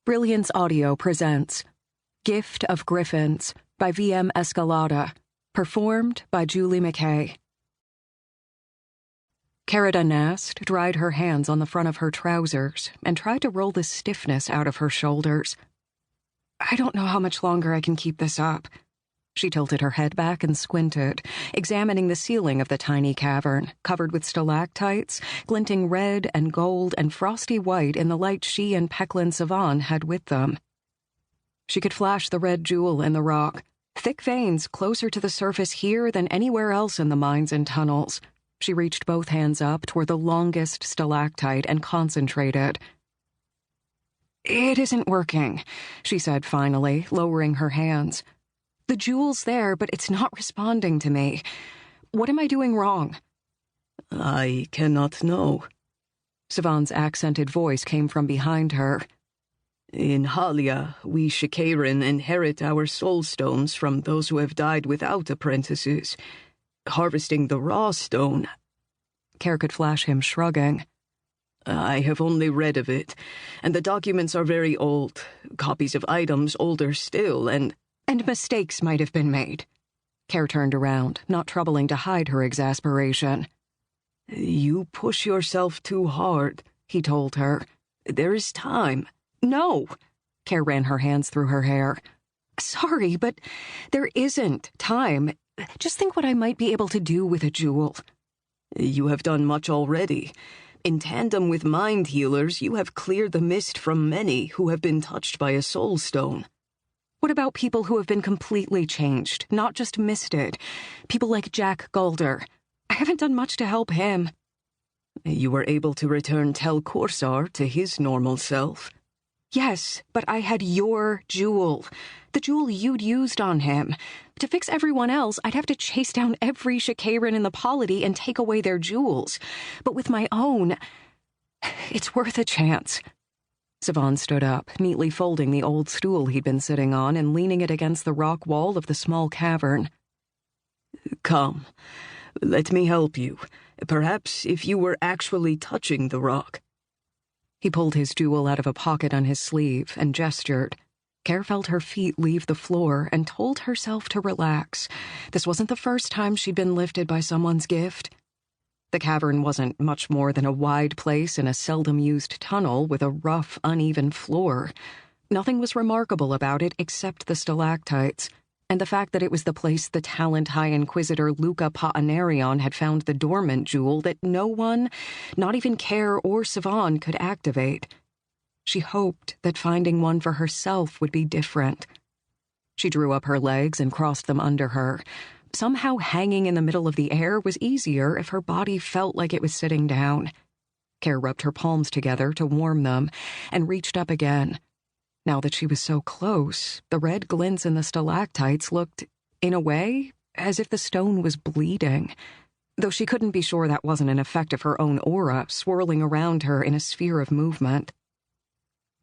Brilliance Audio presents Gift of Griffins by V.M. Escalada, performed by Julie McKay. Kerida Nast dried her hands on the front of her trousers and tried to roll the stiffness out of her shoulders. I don't know how much longer I can keep this up. She tilted her head back and squinted, examining the ceiling of the tiny cavern, covered with stalactites, glinting red and gold and frosty white in the light she and Peklin Savan had with them. She could flash the red jewel in the rock, thick veins closer to the surface here than anywhere else in the mines and tunnels. She reached both hands up toward the longest stalactite and concentrated. "It isn't working," she said finally, lowering her hands. "The jewel's there, but it's not responding to me. What am I doing wrong?" "I cannot know." Savan's accented voice came from behind her. "In Halia, we Shekayrin inherit our soul stones from those who have died without apprentices. Harvesting the raw stone..." Kerr could flash him shrugging. "I have only read of it, and the documents are very old, copies of items older still, and mistakes might have been made." Kerr turned around, not troubling to hide her exasperation. "You push yourself too hard," he told her. "There is time." "No!" Kerr ran her hands through her hair. "Sorry, but there isn't time. Just think what I might be able to do with a jewel." "You have done much already. In tandem with mind healers, you have cleared the mist from many who have been touched by a soul stone." "What about people who have been completely changed, not just misted? People like Jack Gulder. I haven't done much to help him." "You were able to return Tel Korsar to his normal self." "Yes, but I had your jewel. The jewel you'd used on him. To fix everyone else, I'd have to chase down every Shekayrin in the polity and take away their jewels. But with my own, it's worth a chance." Savan stood up, neatly folding the old stool he'd been sitting on and leaning it against the rock wall of the small cavern. "Come, let me help you. Perhaps if you were actually touching the rock." He pulled his jewel out of a pocket on his sleeve and gestured. Kerr felt her feet leave the floor and told herself to relax. This wasn't the first time she'd been lifted by someone's gift. The cavern wasn't much more than a wide place in a seldom-used tunnel with a rough, uneven floor. Nothing was remarkable about it except the stalactites, and the fact that it was the place the Talent High Inquisitor Luca Pa'anarion had found the dormant jewel that no one, not even Kerr or Savan, could activate. She hoped that finding one for herself would be different. She drew up her legs and crossed them under her. Somehow hanging in the middle of the air was easier if her body felt like it was sitting down. Kerr rubbed her palms together to warm them and reached up again. Now that she was so close, the red glints in the stalactites looked, in a way, as if the stone was bleeding, though she couldn't be sure that wasn't an effect of her own aura swirling around her in a sphere of movement.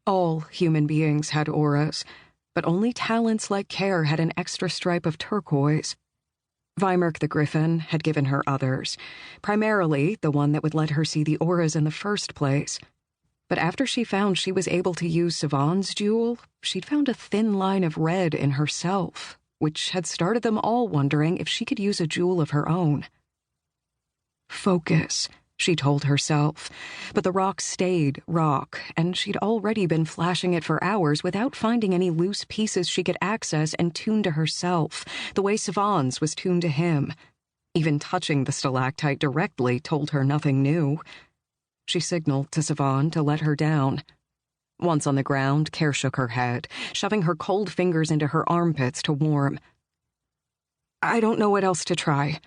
All human beings had auras, but only talents like Kerr had an extra stripe of turquoise. Vimerk the Griffin had given her others, primarily the one that would let her see the auras in the first place. But after she found she was able to use Savan's jewel, she'd found a thin line of red in herself, which had started them all wondering if she could use a jewel of her own. Focus, she told herself, but the rock stayed rock, and she'd already been flashing it for hours without finding any loose pieces she could access and tune to herself, the way Savan's was tuned to him. Even touching the stalactite directly told her nothing new. She signaled to Savan to let her down. Once on the ground, Kerr shook her head, shoving her cold fingers into her armpits to warm. "I don't know what else to try."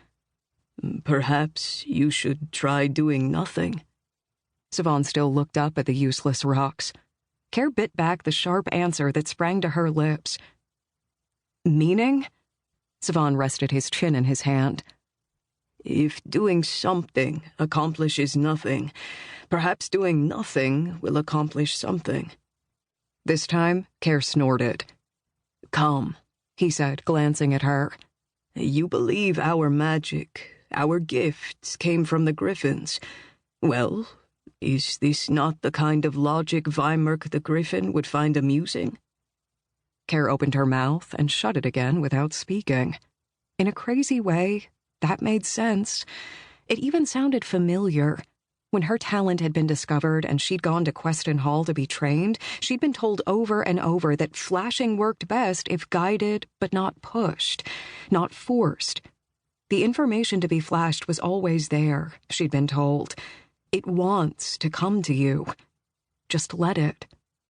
"Perhaps you should try doing nothing." Savan still looked up at the useless rocks. Kerr bit back the sharp answer that sprang to her lips. "Meaning?" Savan rested his chin in his hand. "If doing something accomplishes nothing, perhaps doing nothing will accomplish something." This time, Kerr snorted. "Come," he said, glancing at her. "You believe our magic, our gifts came from the Griffins. Well, Is this not the kind of logic Weimerk the Griffin would find amusing? Care opened her mouth and shut it again without speaking. In a crazy way, that made sense. It even sounded familiar. When her talent had been discovered and she'd gone to Queston Hall to be trained, she'd been told over and over that flashing worked best if guided but not pushed, not forced. The information to be flashed was always there, she'd been told. It wants to come to you. Just let it.